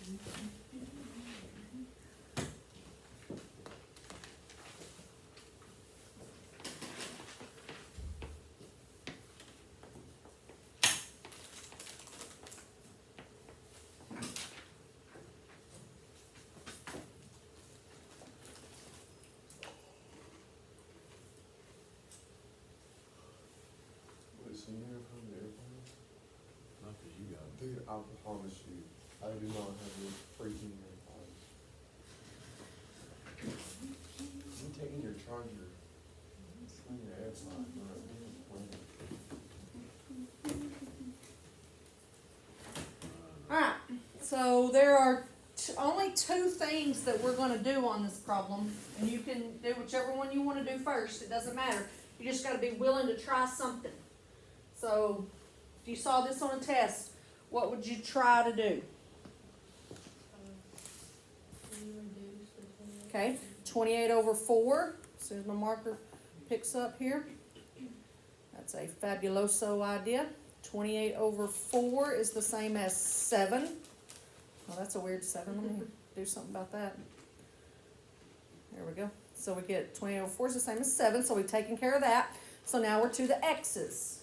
So you never come to airplanes? Not because you got it. Dude, I promise you, I do not have any freaking AirPods. You taking your charger on your AirPods, Alright, so there are only two things that we're gonna do on this problem, and you can do whichever one you wanna do first, it doesn't matter. You just gotta be willing to try something. So, if you saw this on a test, what would you try to do? Okay, 28 over 4, as soon as my marker picks up here. That's a fabuloso idea. 28 over 4 is the same as 7. Well, that's a weird 7. Let me do something about that. There we go. So we get 28 over 4 is the same as 7, so we've taken care of that. So now we're to the x's.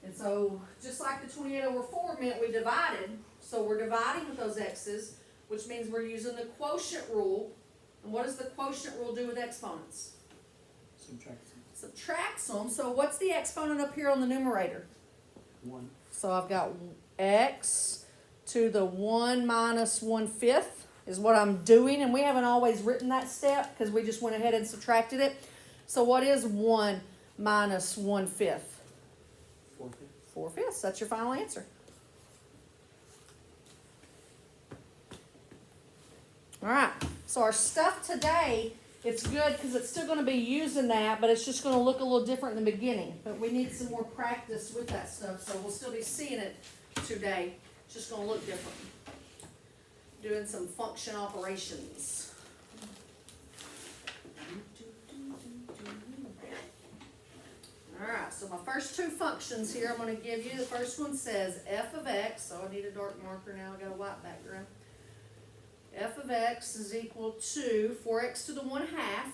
And so, just like the 28 over 4 meant we divided, so we're dividing with those x's, which means we're using the quotient rule. And what does the quotient rule do with exponents? Subtracts them. So what's the exponent up here on the numerator? 1. So I've got x to the 1 minus 1/5 is what I'm doing. And we haven't always written that step because we just went ahead and subtracted it. So what is 1 minus 1/5? 4/5. That's your final answer. All right. So our stuff today, it's good because it's still going to be using that, but it's just going to look a little different in the beginning. But we need some more practice with that stuff, so we'll still be seeing it today. It's just going to look different. Doing some function operations. Alright, so my first two functions here I'm going to give you. The first one says f of x, so I need a dark marker now, I got a white background. F of x is equal to 4x to the 1/2.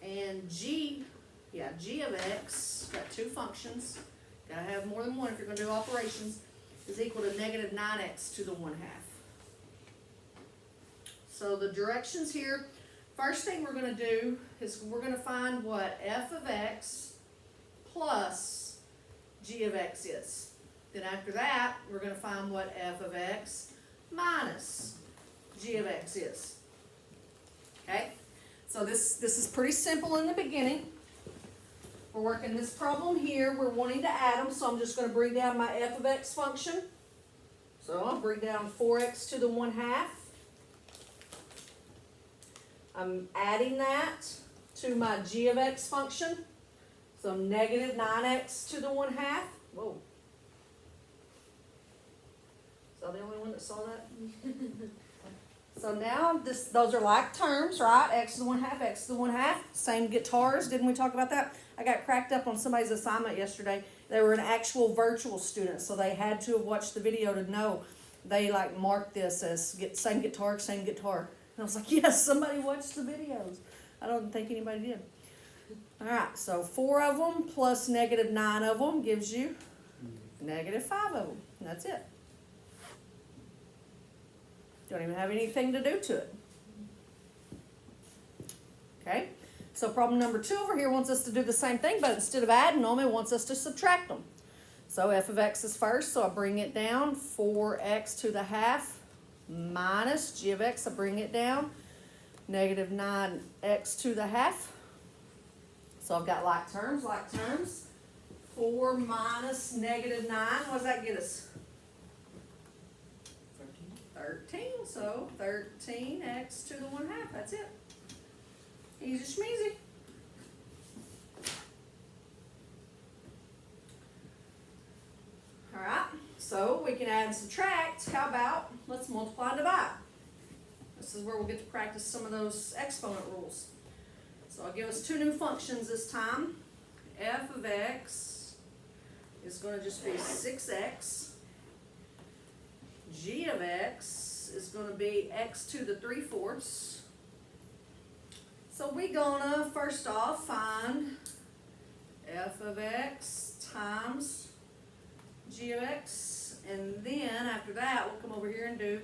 And g of x, got two functions, gotta have more than one if you're going to do operations, is equal to negative 9x to the 1/2. So the directions here, first thing we're going to do is we're going to find what f of x plus g of x is. Then after that, we're going to find what f of x minus g of x is. Okay? So this is pretty simple in the beginning. We're working this problem here. We're wanting to add them, so I'm just going to bring down my f of x function. So I'll bring down 4x to the 1/2. I'm adding that to my g of x function. So negative 9x to the 1/2. Whoa. So the only one that saw that? So now those are like terms, right? X to the 1/2, x to the 1/2. Same guitars, didn't we talk about that? I got cracked up on somebody's assignment yesterday. They were an actual virtual student, so they had to have watched the video to know. They like marked this as same guitar, same guitar. And I was like, yes, somebody watched the videos. I don't think anybody did. All right, so 4 of them plus negative 9 of them gives you negative 5 of them. And that's it. Don't even have anything to do to it. Okay, so problem number 2 over here wants us to do the same thing, but instead of adding them, it wants us to subtract them. So f of x is first, so I bring it down, 4x to the 1/2 minus g of x, I bring it down, negative 9x to the 1/2. So I've got like terms, 4 minus negative 9, what does that get us? 13, so 13x to the 1/2, that's it. Easy schmeezy. Alright, so we can add and subtract. How about, let's multiply and divide. This is where we'll get to practice some of those exponent rules. So I'll give us two new functions this time. F of x is going to just be 6x. G of gonna be x to the 3/4. So we gonna, first off, find f of x times g of x, and then after that, we'll come over here and do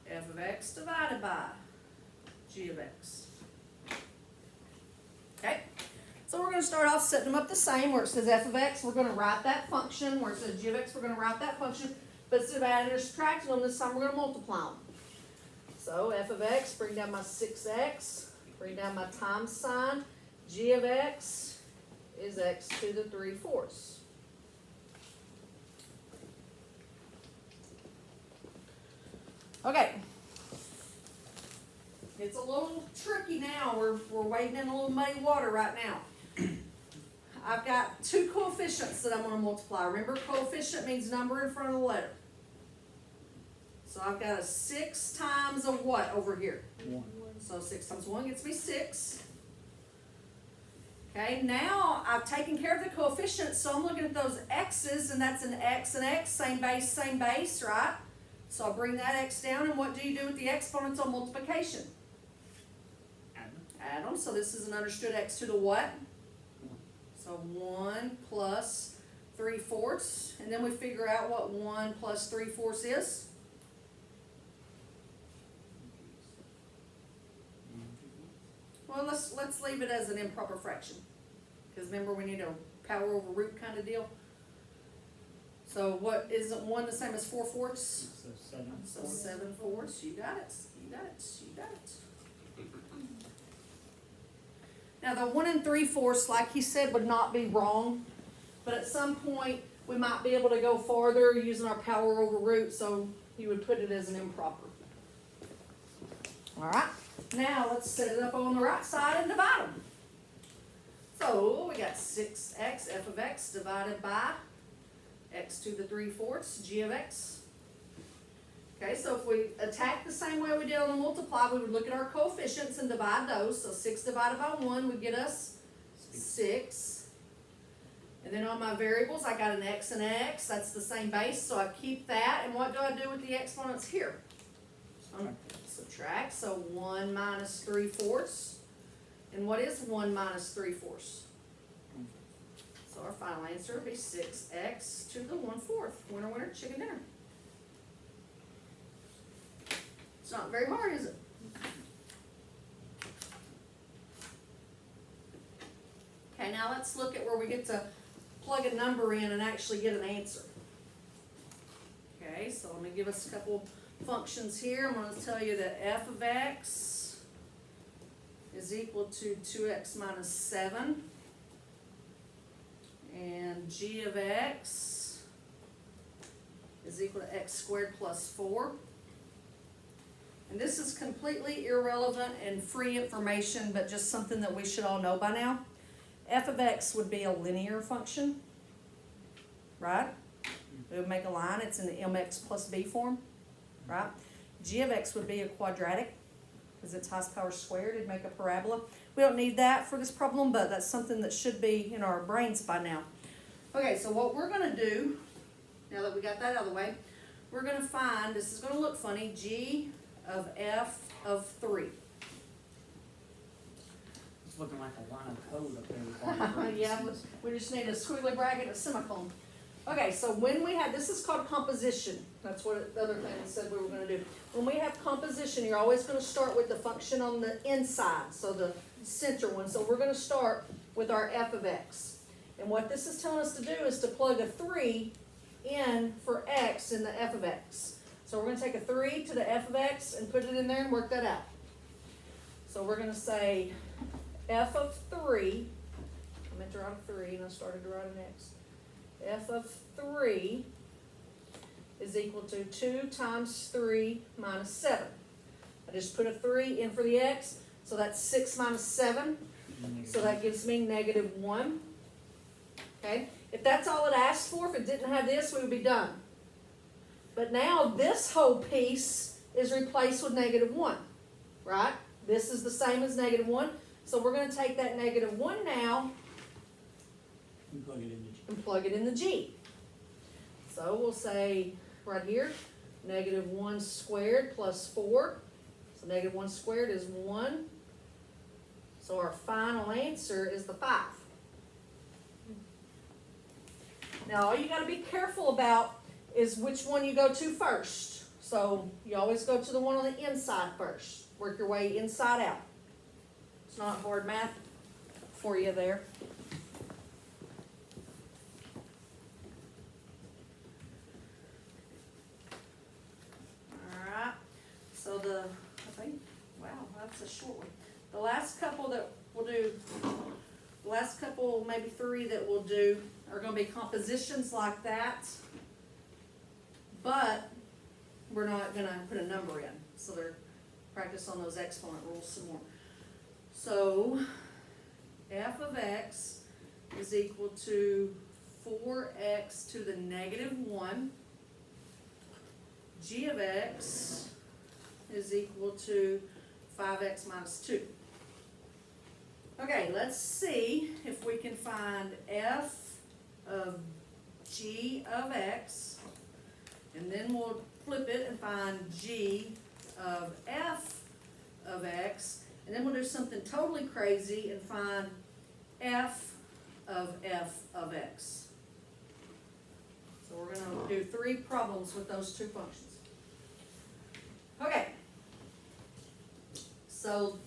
f of x divided by g of x. Okay, so we're gonna start off setting them up the same. Where it says f of x, we're gonna write that function. Where it says g of x, we're gonna write that function. But instead of adding or subtracting them, this time we're gonna multiply them. So f of x, bring down my 6x, bring down my times sign. G of x is x to the 3/4. Okay. It's a little tricky now. We're wading in a little muddy water right now. I've got two coefficients that I'm going to multiply. Remember, coefficient means number in front of the letter. So I've got a 6 times a what over here? 1. So 6 times 1 gets me 6. Okay, now I've taken care of the coefficients, so I'm looking at those x's, and that's an x and x, same base, right? So I'll bring that x down, and what do you do with the exponents on multiplication? Add them. So this is an understood x to the what? So 1 plus 3/4, and then we figure out what 1 plus 3/4 is. Well, let's leave it as an improper fraction, because remember we need a power over root kind of deal. So what, isn't 1 the same as 4/4? So 7. So 7/4. You got it. You got it. You got it. Now the 1 3/4, like he said, would not be wrong, but at some point we might be able to go farther using our power over root. So you would put it as an improper. All right. Now let's set it up on the right side and divide them. So we got 6x f of x divided by x to the 3/4 g of x. Okay, so if we attack the same way we did on the multiply, we would look at our coefficients and divide those. So 6 divided by 1 would get us 6. And then on my variables, I got an x and x. That's the same base, so I keep that. And what do I do with the exponents here? Subtract. So 1 minus 3/4. And what is 1 minus 3/4? So our final answer would be 6x to the 1/4. Winner, winner, chicken dinner. It's not very hard, is it? Okay, now let's look at where we get to plug a number in and actually get an answer. Okay, so let me give us a couple functions here. I'm going to tell you that f of x is equal to 2x minus 7. And g of x is equal to x squared plus 4. And this is completely irrelevant and free information, but just something that we should all know by now. F of x would be a linear function, right? We would make a line. It's in the mx plus b form, right? G of x would be a quadratic, because it's highest power squared. It'd make a parabola. We don't need that for this problem, but that's something that should be in our brains by now. Okay, so what we're going to do, now that we got that out of the way, we're going to find, this is going to look funny, g of f of 3. It's looking like a line of code up there. Yeah, we just need a squiggly bracket and a semicolon. Okay, so when we have, this is called composition. That's what the other thing we said we were going to do. When we have composition, you're always going to start with the function on the inside, so the center one. So we're going to start with our f of x. And what this is telling us to do is to plug a 3 in for x in the f of x. So we're going to take a 3 to the f of x and put it in there and work that out. So we're going to say f of 3, I meant to write a 3 and I started to write an x. F of 3 is equal to 2 times 3 minus 7. I just put a 3 in for the x, so that's 6 minus 7. So that gives me negative 1. Okay, if that's all it asked for, if it didn't have this, we would be done. But now this whole piece is replaced with negative 1, right? This is the same as negative 1. So we're going to take that negative 1 now And plug it in the G. and plug it in the G. So we'll say right here, Negative 1 squared plus 4. So negative 1 squared is 1. So our final answer is the 5. Now all you got to be careful about is which one you go to first. So you always go to the one on the inside first. Work your way inside out. It's not hard math for you there. Alright, so I think, wow, that's a short one. The last couple that we'll do, the last couple, maybe 3 that we'll do are going to be compositions like that, but we're not going to put a number in. So they're practice on those exponent rules some more. So f of x is equal to 4x to the negative 1. G of x is equal to 5x minus 2. Okay, let's see if we can find f of g of x, and then we'll flip it and find g of f of x, and then we'll do something totally crazy and find f of x. So we're going to do 3 problems with those 2 functions. Okay, so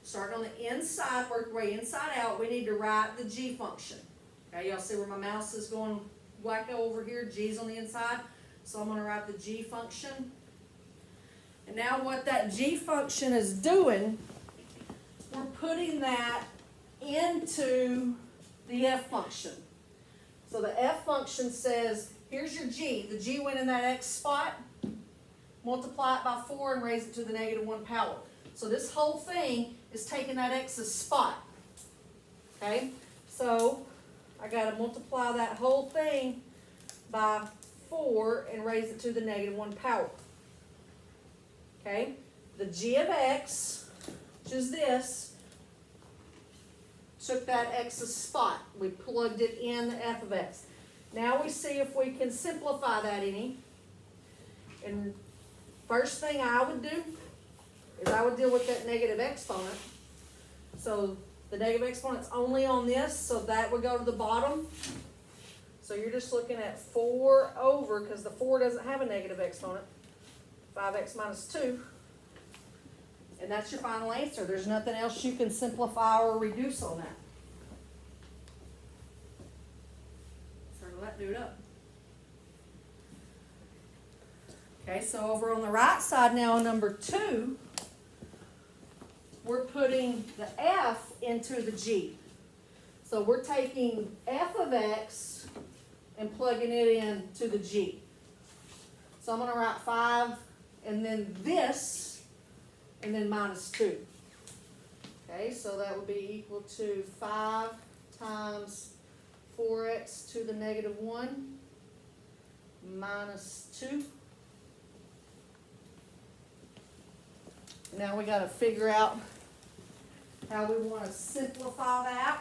starting on the inside, work your way inside out, we need to write the g function. Okay, y'all see where my mouse is going wacko over here? G's on the inside. So I'm going to write the g function. And now what that g function is doing, we're putting that into the f function. So the f function says, here's your g. The g went in that x spot. Multiply it by 4 and raise it to the negative 1 power. So this whole thing is taking that x's spot. Okay? So I got to multiply that whole thing by 4 and raise it to the negative 1 power. Okay? The g of x, which is this, took that x's spot. We plugged it in the f of x. Now we see if we can simplify that any. And first thing I would do is I would deal with that negative exponent. So the negative exponent's only on this, so that would go to the bottom. So you're just looking at 4 over, because the 4 doesn't have a negative exponent, 5x minus 2. And that's your final answer. There's nothing else you can simplify or reduce on that. Circle that dude up. Okay, so over on the right side now, number 2, we're putting the f into the g. So we're taking f of x and plugging it into the g. So I'm going to write 5 and then this and then minus 2. Okay, so that would be equal to 5 times 4x to the negative 1 minus 2. Now we got to figure out how we want to simplify that.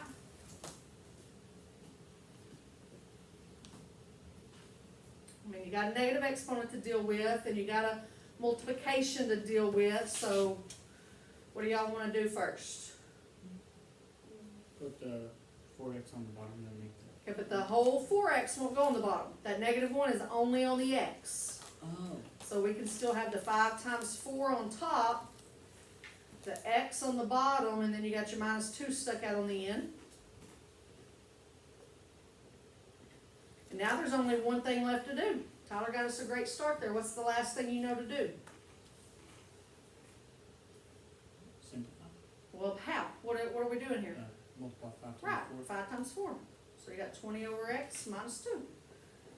I mean, you got a negative exponent to deal with, and you got a multiplication to deal with, so what do y'all want to do first? Put the 4x on the bottom underneath it. Okay, but the whole 4x won't go on the bottom. That negative 1 is only on the x. Oh. So we can still have the 5 times 4 on top, the x on the bottom, and then you got your minus 2 stuck out on the end. And now there's only one thing left to do. Tyler got us a great start there. What's the last thing you know to do? Simplify. Well, how? What are we doing here? Multiply 5 times Right, 4. 5 times 4. So you got 20 over x minus 2.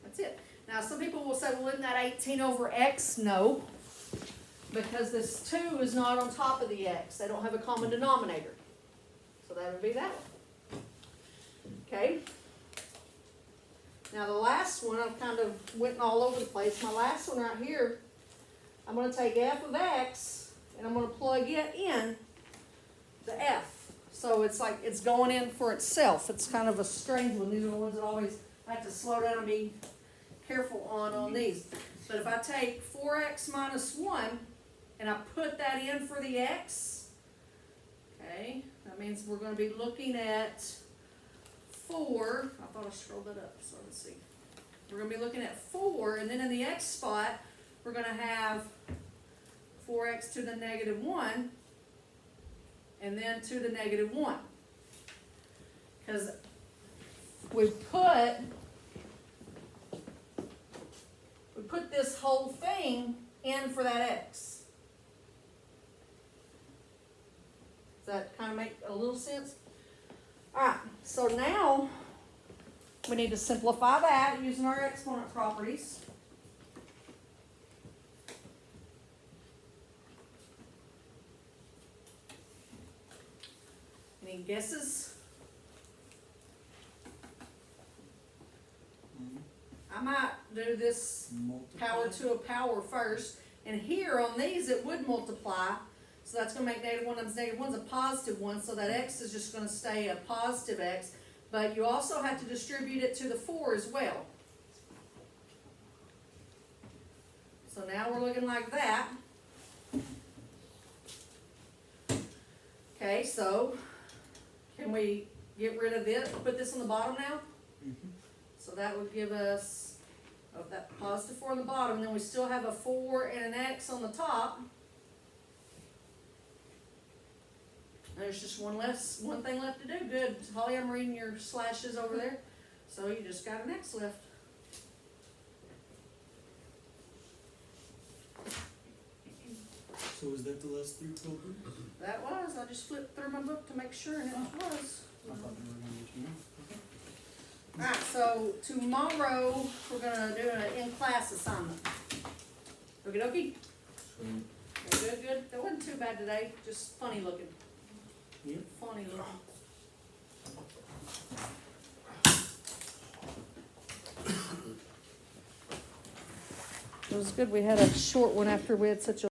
That's it. Now some people will say, well, isn't that 18 over x? No, because this 2 is not on top of the x. They don't have a common denominator. So that would be that one. Okay. Now the last one, I've kind of went all over the place. My last one right here, I'm going to take f of x and I'm going to plug it in the f. So it's like it's going in for itself. It's kind of a strange one. These are the ones that always I have to slow down and be careful on these. But if I take 4x minus 1 and I put that in for the x, okay, that means we're going to be looking at 4. I thought I scrolled that up, so let's see. We're going to be looking at 4, and then in the x spot, we're going to have 4x to the negative 1, and then to the negative 1. Because we put this whole thing in for that x. Does that kind of make a little sense? Alright, so now we need to simplify that using our exponent properties. Any guesses? I might do this power to a power first, and here on these it would multiply, so that's going to make negative 1 times negative 1 is a positive 1, so that x is just going to stay a positive x, but you also have to distribute it to the 4 as well. So now we're looking like that. Okay, so can we get rid of this, put this on the bottom now? So that would give us that positive 4 on the bottom, and then we still have a 4 and an x on the top. There's just one thing left to do. Good, Holly, I'm reading your slashes over there. So you just got an x left. So is that the last 3 problems? That was, I just flipped through my book to make sure, and it was. I thought they were gonna let you know. Okay. Alright, so tomorrow we're gonna do an in-class assignment. Okie dokie? Sweet. Good. That wasn't too bad today, just funny looking. Yep. Funny looking. It was good we had a short one after we had such a